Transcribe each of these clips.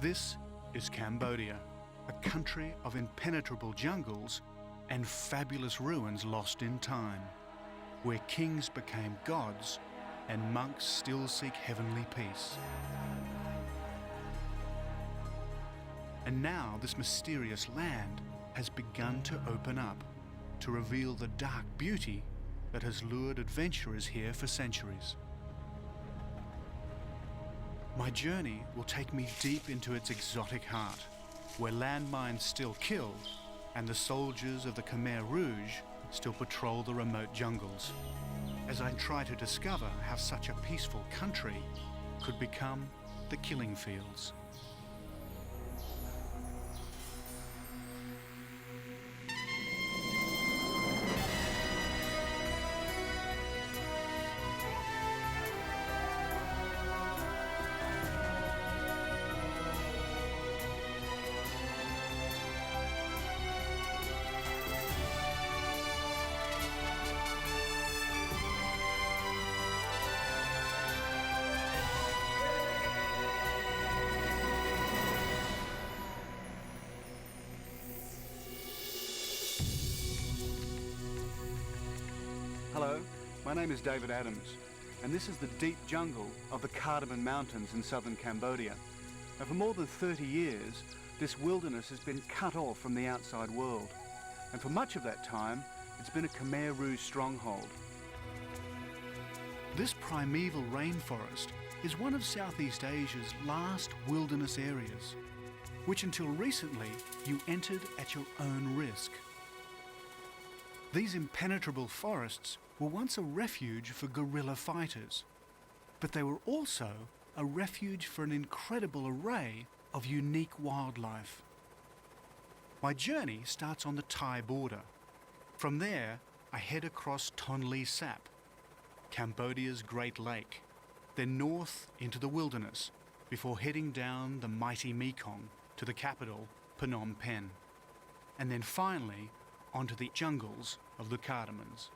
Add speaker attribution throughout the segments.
Speaker 1: This is Cambodia, a country of impenetrable jungles and fabulous ruins lost in time, where kings became gods and monks still seek heavenly peace. And now this mysterious land has begun to open up, to reveal the dark beauty that has lured adventurers here for centuries. My journey will take me deep into its exotic heart, where landmines still kill and the soldiers of the Khmer Rouge still patrol the remote jungles, as I try to discover how such a peaceful country could become the killing fields. Hello, my name is David Adams, and this is the deep jungle of the Cardamom Mountains in southern Cambodia. And for more than 30 years, this wilderness has been cut off from the outside world. And for much of that time, it's been a Khmer Rouge stronghold. This primeval rainforest is one of Southeast Asia's last wilderness areas, which until recently you entered at your own risk. These impenetrable forests were once a refuge for guerrilla fighters, but they were also a refuge for an incredible array of unique wildlife. My journey starts on the Thai border. From there, I head across Tonle Sap, Cambodia's Great Lake, then north into the wilderness before heading down the mighty Mekong to the capital, Phnom Penh, and then finally onto the jungles of the Cardamoms.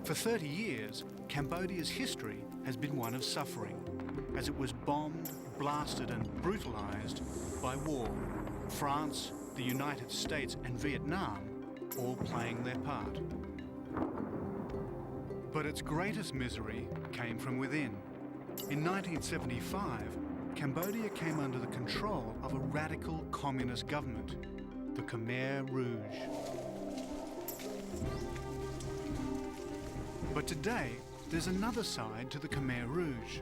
Speaker 1: For 30 years, Cambodia's history has been one of suffering, as it was bombed, blasted and brutalized by war, France, the United States and Vietnam all playing their part. But its greatest misery came from within. In 1975, Cambodia came under the control of a radical communist government, the Khmer Rouge. But today, there's another side to the Khmer Rouge.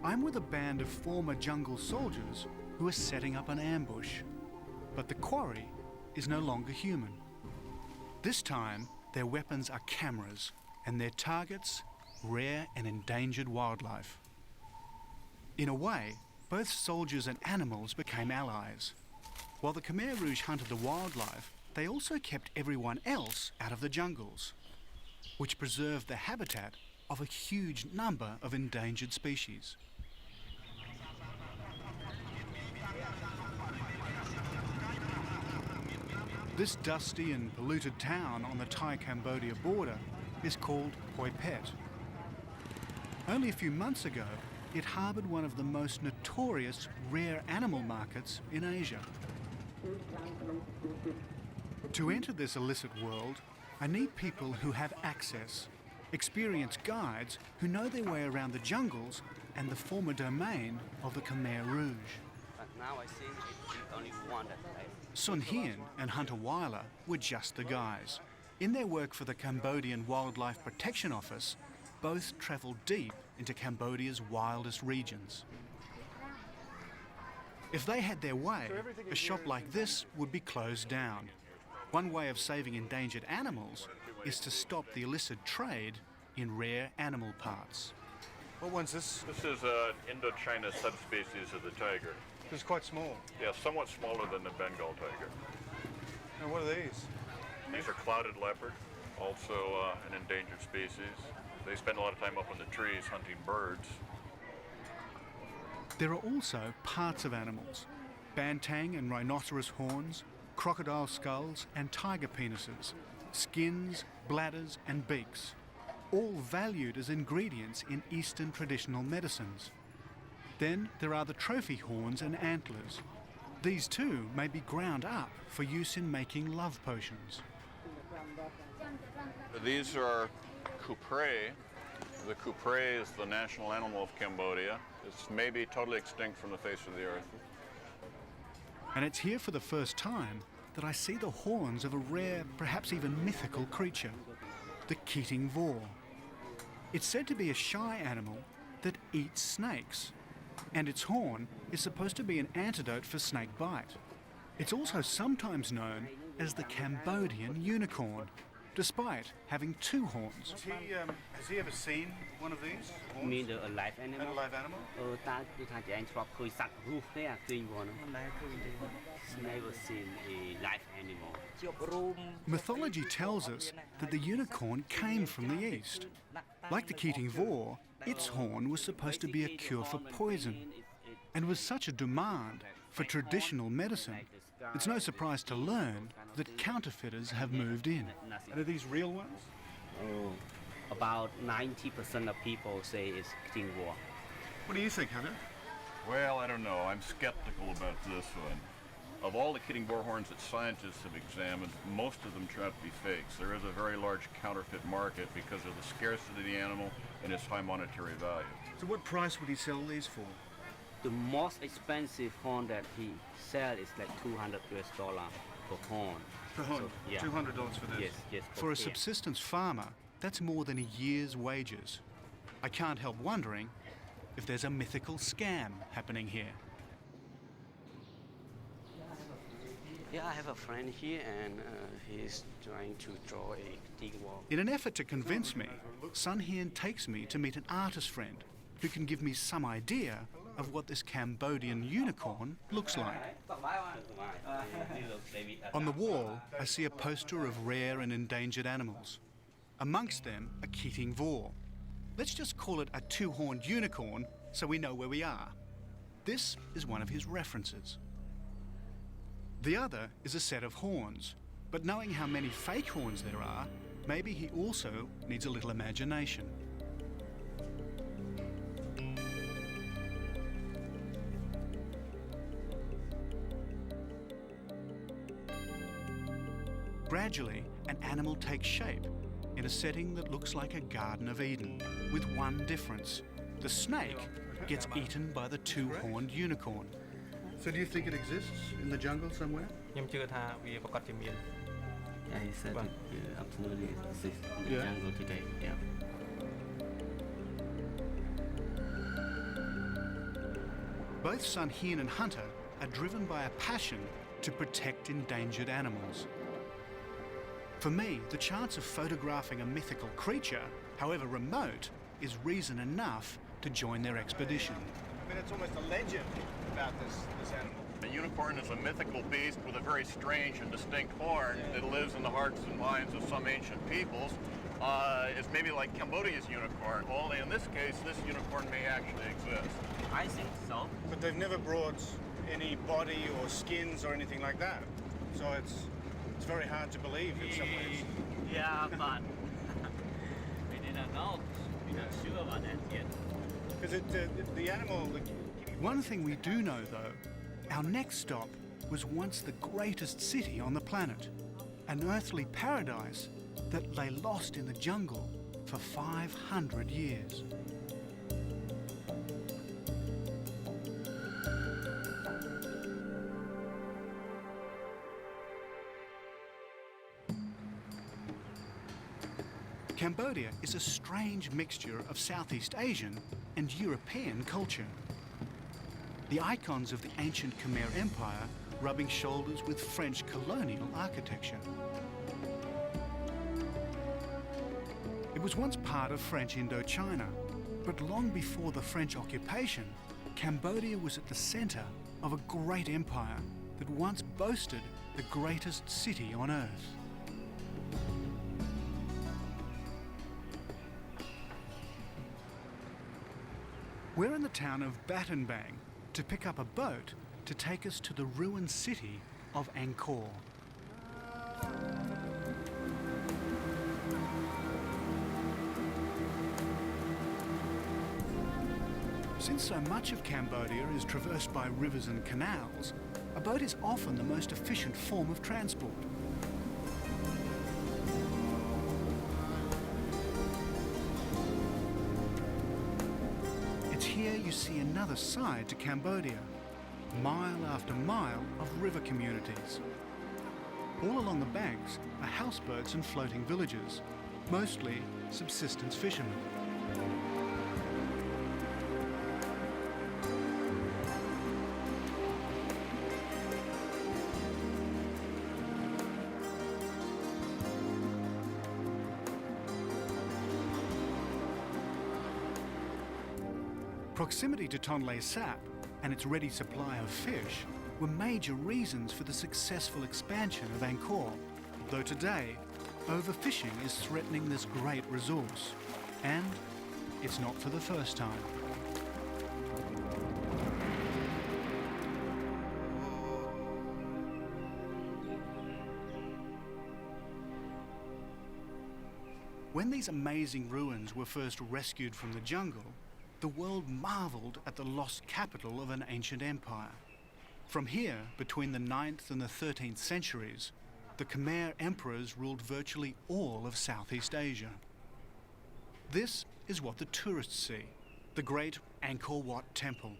Speaker 1: I'm with a band of former jungle soldiers who are setting up an ambush. But the quarry is no longer human. This time, their weapons are cameras, and their targets, rare and endangered wildlife. In a way, both soldiers and animals became allies. While the Khmer Rouge hunted the wildlife, they also kept everyone else out of the jungles, which preserved the habitat of a huge number of endangered species. This dusty and polluted town on the Thai-Cambodia border is called Poi Phet. Only a few months ago, it harboured one of the most notorious rare animal markets in Asia. To enter this illicit world, I need people who have access, experienced guides who know their way around the jungles and the former domain of the Khmer Rouge.
Speaker 2: But now I see it's only one that I...
Speaker 1: Sun Hien and Hunter Weiler were just the guys. In their work for the Cambodian Wildlife Protection Office, both travelled deep into Cambodia's wildest regions. If they had their way, a shop like this would be closed down. One way of saving endangered animals is to stop the illicit trade in rare animal parts.
Speaker 3: What one's this?
Speaker 4: This is an Indochina subspecies of the tiger.
Speaker 3: It's quite small.
Speaker 4: Yeah, somewhat smaller than the Bengal tiger.
Speaker 3: And what are these?
Speaker 4: These are clouded leopard, also an endangered species. They spend a lot of time up in the trees hunting birds.
Speaker 1: There are also parts of animals, bantang and rhinoceros horns, crocodile skulls and tiger penises, skins, bladders and beaks. all valued as ingredients in Eastern traditional medicines. Then there are the trophy horns and antlers. These too may be ground up for use in making love potions.
Speaker 4: These are Khmer. The Khmer is the national animal of Cambodia. It's maybe totally extinct from the face of the earth.
Speaker 1: And it's here for the first time that I see the horns of a rare, perhaps even mythical creature, the Keating Vor. It's said to be a shy animal that eats snakes, and its horn is supposed to be an antidote for snake bite. It's also sometimes known as the Cambodian unicorn, despite having two horns.
Speaker 3: Has he ever seen one of these?
Speaker 2: You mean the alive
Speaker 3: An
Speaker 2: animal?
Speaker 3: alive animal?
Speaker 2: តើដូចថាចែងធ្លាប់ឃើញសត្វរស់ទេអាគីងវ៉ហ្នឹង Never seen a live animal.
Speaker 1: Mythology tells us that the unicorn came from the east. Like the Keating Vor, its horn was supposed to be a cure for poison, and was such a demand for traditional medicine. It's no surprise to learn that counterfeiters have moved in.
Speaker 3: And are these real ones?
Speaker 2: Oh, about 90% of people say it's King War.
Speaker 3: What do you think, Hunter?
Speaker 4: Well, I don't know. I'm skeptical about this one. Of all the Keating Vor horns that scientists have examined, most of them turn out to be fakes. There is a very large counterfeit market because of the scarcity of the animal and its high monetary value.
Speaker 3: So what price would he sell these for?
Speaker 2: The most expensive horn that he sells is like $200 per horn.
Speaker 3: Per horn?
Speaker 2: So, yeah.
Speaker 3: $200 for this?
Speaker 2: Yes, yes.
Speaker 1: For a
Speaker 2: pair.
Speaker 1: subsistence farmer, that's more than a year's wages. I can't help wondering if there's a mythical scam happening here.
Speaker 2: Yeah, I have a friend here and he's trying to draw a King War.
Speaker 1: In an effort to convince me, Sun Hien takes me to meet an artist friend who can give me some idea of what this Cambodian unicorn looks like. On the wall, I see a poster of rare and endangered animals. Amongst them, a Keating Vor. Let's just call it a two-horned unicorn so we know where we are. This is one of his references. The other is a set of horns, but knowing how many fake horns there are, maybe he also needs a little imagination. Gradually, an animal takes shape in a setting that looks like a Garden of Eden, with one difference. The snake gets eaten by the two-horned unicorn.
Speaker 3: So do you think it exists in the jungle somewhere?
Speaker 5: ខ្ញុំជឿថាវាប្រកាសជាមាន
Speaker 2: Yeah, he said
Speaker 5: Well.
Speaker 2: it absolutely exists in the
Speaker 3: Yeah.
Speaker 2: jungle today. Yeah.
Speaker 1: Both Sun Hien and Hunter are driven by a passion to protect endangered animals. For me, the chance of photographing a mythical creature, however remote, is reason enough to join their expedition.
Speaker 3: I mean, it's almost a legend about this animal.
Speaker 4: A unicorn is a mythical beast with a very strange and distinct horn that lives in the hearts and minds of some ancient peoples. It's maybe like Cambodia's unicorn, only in this case, this unicorn may actually exist.
Speaker 2: I think so.
Speaker 3: But they've never brought any body or skins or anything like that. So it's very hard to believe in some ways.
Speaker 2: Yeah, but we didn't know. We're not sure about that yet.
Speaker 3: Because the animal...
Speaker 1: One thing we do know, though, our next stop was once the greatest city on the planet, an earthly paradise that lay lost in the jungle for 500 years. Cambodia is a strange mixture of Southeast Asian and European culture. The icons of the ancient Khmer Empire rubbing shoulders with French colonial architecture. It was once part of French Indochina, but long before the French occupation, Cambodia was at the centre of a great empire that once boasted the greatest city on earth. We're in the town of Battambang to pick up a boat to take us to the ruined city of Angkor. Since so much of Cambodia is traversed by rivers and canals, a boat is often the most efficient form of transport. It's here you see another side to Cambodia, mile after mile of river communities. All along the banks are houseboats and floating villages, mostly subsistence fishermen. Proximity to Tonle Sap and its ready supply of fish were major reasons for the successful expansion of Angkor, though today, overfishing is threatening this great resource, and it's not for the first time. When these amazing ruins were first rescued from the jungle, the world marvelled at the lost capital of an ancient empire. From here, between the 9th and the 13th centuries, the Khmer emperors ruled virtually all of Southeast Asia. This is what the tourists see, the great Angkor Wat temple.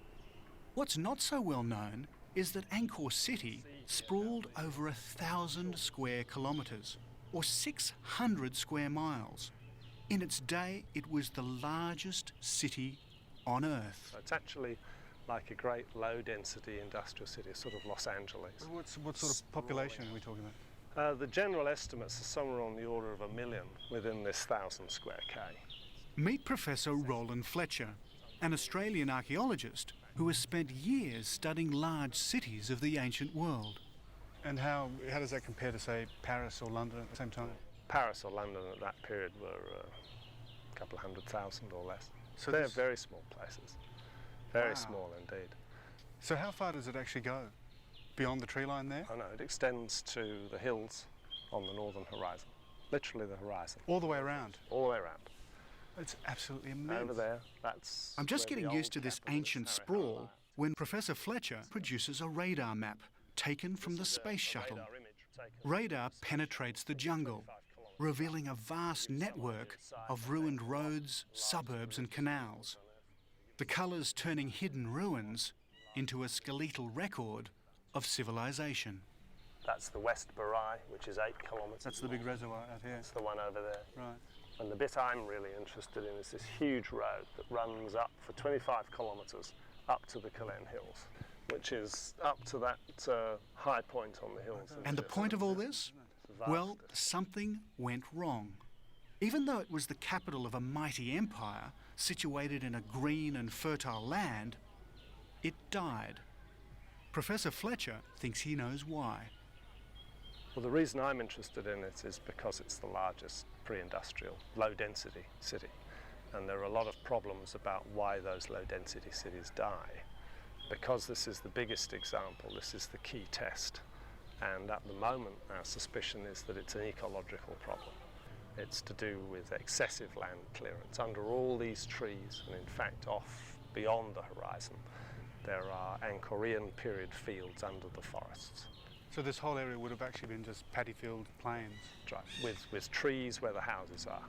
Speaker 1: What's not so well known is that Angkor City sprawled over 1,000 square kilometres, or 600 square miles. In its day, it was the largest city on Earth.
Speaker 6: So it's actually like a great low-density industrial city, sort of Los Angeles.
Speaker 3: What sort of population are we talking about?
Speaker 6: The general estimates are somewhere on the order of 1 million within this 1,000 square K.
Speaker 1: Meet Professor Roland Fletcher, an Australian archaeologist who has spent years studying large cities of the ancient world.
Speaker 3: And how does that compare to, say, Paris or London at the same time?
Speaker 6: Paris or London at that period were a couple of 100,000 or less.
Speaker 3: So
Speaker 6: they're very small places, very small indeed.
Speaker 3: So how far does it actually go? Beyond the tree line there?
Speaker 6: Oh no, it extends to the hills on the northern horizon, literally the horizon.
Speaker 3: All the way around?
Speaker 6: All the way around.
Speaker 3: It's absolutely immense.
Speaker 6: Over there, that's...
Speaker 1: I'm just
Speaker 6: where the
Speaker 1: getting used to
Speaker 6: old
Speaker 1: this
Speaker 6: capital is,
Speaker 1: ancient
Speaker 6: Khmer.
Speaker 1: sprawl when Professor Fletcher produces a radar map taken from the space shuttle. Radar penetrates the jungle, revealing a vast network of ruined roads, suburbs and canals. The colours turning hidden ruins into a skeletal record of civilization.
Speaker 6: That's the West Barai, which is 8 kilometres.
Speaker 3: That's the big reservoir out here.
Speaker 6: That's the one over there.
Speaker 3: Right.
Speaker 6: And the bit I'm really interested in is this huge road that runs up for 25 kilometres up to the Kalen Hills, which is up to that high point on the hills.
Speaker 1: And the point of all this? Well, something went wrong. Even though it was the capital of a mighty empire situated in a green and fertile land, it died. Professor Fletcher thinks he knows why.
Speaker 6: Well, the reason I'm interested in it is because it's the largest pre-industrial, low-density city. And there are a lot of problems about why those low-density cities die. Because this is the biggest example, this is the key test. And at the moment, our suspicion is that it's an ecological problem. It's to do with excessive land clearance under all these trees, and in fact, off beyond the horizon, there are Angkorian period fields under the forests.
Speaker 3: So this whole area would have actually been just paddy field plains?
Speaker 6: Right, with trees where the houses are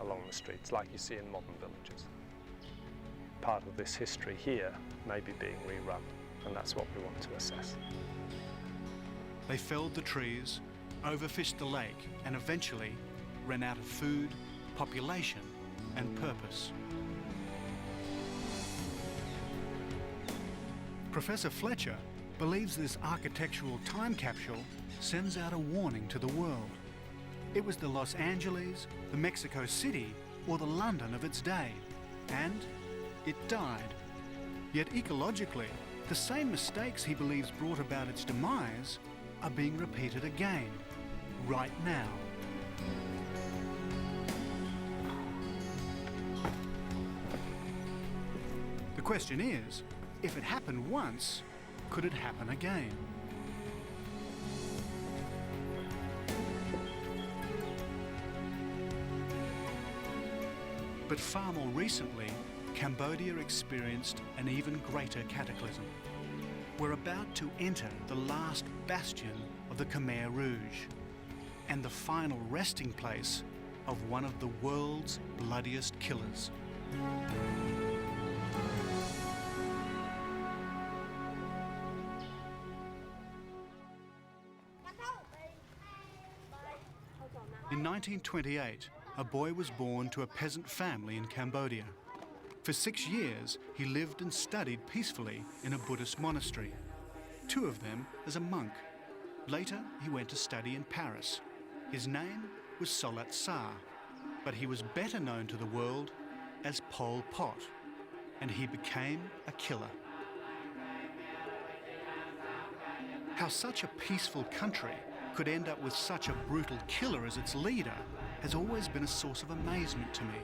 Speaker 6: along the streets, like you see in modern villages. Part of this history here may be being rerun, and that's what we want to assess.
Speaker 1: They felled the trees, overfished the lake, and eventually ran out of food, population, and purpose. Professor Fletcher believes this architectural time capsule sends out a warning to the world. It was the Los Angeles, the Mexico City, or the London of its day, and it died. Yet ecologically, the same mistakes he believes brought about its demise are being repeated again, right now. The question is, if it happened once, could it happen again? But far more recently, Cambodia experienced an even greater cataclysm. We're about to enter the last bastion of the Khmer Rouge and the final resting place of one of the world's bloodiest killers. In 1928, a boy was born to a peasant family in Cambodia. For 6 years, he lived and studied peacefully in a Buddhist monastery, 2 of them as a monk. Later, he went to study in Paris. His name was Solat Sa, but he was better known to the world as Pol Pot, and he became a killer. How such a peaceful country could end up with such a brutal killer as its leader has always been a source of amazement to me.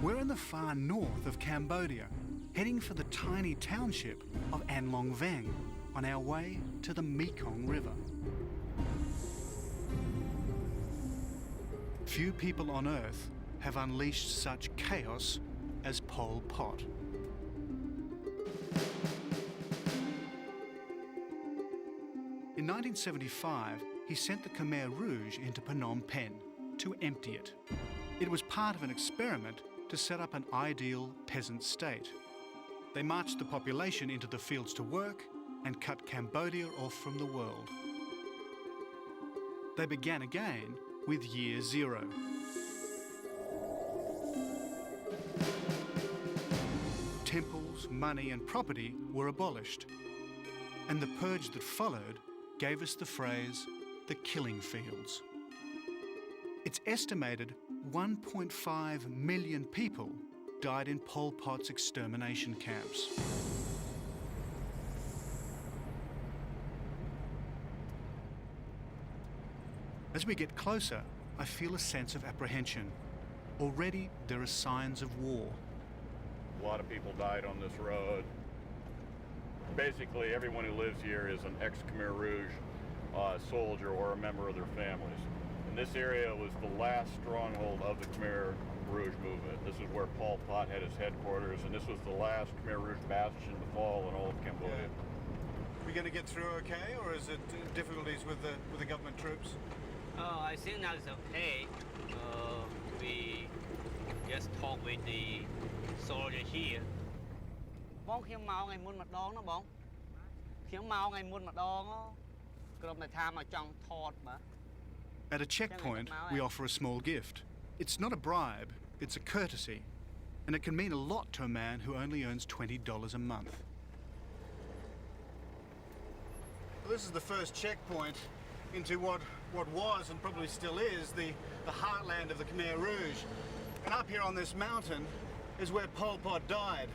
Speaker 1: We're in the far north of Cambodia, heading for the tiny township of An Long Veng on our way to the Mekong River. Few people on Earth have unleashed such chaos as Pol Pot. In 1975, he sent the Khmer Rouge into Phnom Penh to empty it. It was part of an experiment to set up an ideal peasant state. They marched the population into the fields to work and cut Cambodia off from the world. They began again with year 0. Temples, money and property were abolished, and the purge that followed gave us the phrase, the killing fields. It's estimated 1.5 million people died in Pol Pot's extermination camps. As we get closer, I feel a sense of apprehension. Already there are signs of war.
Speaker 4: A lot of people died on this road. Basically, everyone who lives here is an ex-Khmer Rouge soldier or a member of their families. And this area was the last stronghold of the Khmer Rouge movement. This is where Pol Pot had his headquarters, and this was the last Khmer Rouge bastion to fall in all of Cambodia.
Speaker 3: Are we going to get through okay, or is it difficulties with the government troops?
Speaker 2: I think now it's okay. We just talk with the soldier here. បងខ្ញុំមកថ្ងៃមុនម្ដងណាបងខ្ញុំមកថ្ងៃមុនម្ដងក្រុមតែថាមកចង់ថតបាទ
Speaker 1: At a checkpoint, we offer a small gift. It's not a bribe, it's a courtesy, and it can mean a lot to a man who only earns $20 a month.
Speaker 3: Well, this is the first checkpoint into what was and probably still is the heartland of the Khmer Rouge. And up here on this mountain is where Pol Pot died.